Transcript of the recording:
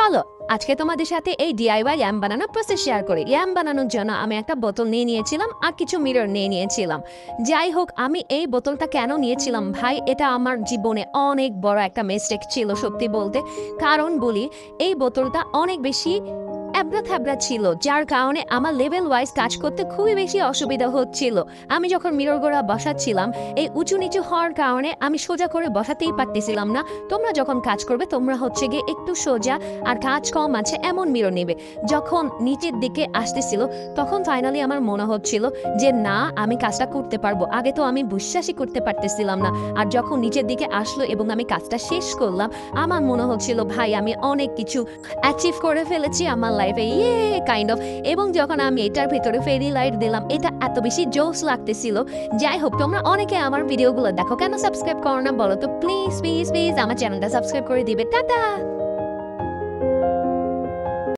চলো আজকে তোমাদের সাথে এই ডিআইওয়াই ল্যাম্প বানানোর প্রসেস শেয়ার করি। ল্যাম্প বানানোর জন্য আমি একটা বোতল নিয়ে নিয়েছিলাম আর কিছু মিরর নিয়ে নিয়েছিলাম। যাই হোক, আমি এই বোতলটা কেন নিয়েছিলাম ভাই, এটা আমার জীবনে অনেক বড় একটা মিস্টেক ছিল সত্যি বলতে। কারণ বলি, এই বোতলটা অনেক বেশি এবড়া থ্যাবড়া ছিল, যার কারণে আমার লেভেল ওয়াইজ কাজ করতে খুবই বেশি অসুবিধা হচ্ছিল। আমি যখন মিরর গোড়া বসাচ্ছিলাম, এই উঁচু নিচু হওয়ার কারণে আমি সোজা করে বসাতেই পারতেছিলাম না। তোমরা যখন কাজ করবে তোমরা হচ্ছে গিয়ে একটু সোজা আর কাজ কম আছে এমন মিরর নেবে। যখন নিচের দিকে আসতেছিল তখন ফাইনালি আমার মনে হচ্ছিল যে না, আমি কাজটা করতে পারবো। আগে তো আমি বিশ্বাসই করতে পারতেছিলাম না। আর যখন নিচের দিকে আসলো এবং আমি কাজটা শেষ করলাম, আমার মনে হচ্ছিল ভাই আমি অনেক কিছু অ্যাচিভ করে ফেলেছি আমার লাইফে, কাইন্ড অফ। এবং যখন আমি এটার ভিতরে ফেরি লাইট দিলাম, এটা এত বেশি জোস লাগতেছিল। যাই হোক, তোমরা অনেকে আমার ভিডিওগুলো দেখো, কেন সাবস্ক্রাইব করো না বলো তো? প্লিজ প্লিজ প্লিজ আমার চ্যানেলটা সাবস্ক্রাইব করে দিবে। টাটা।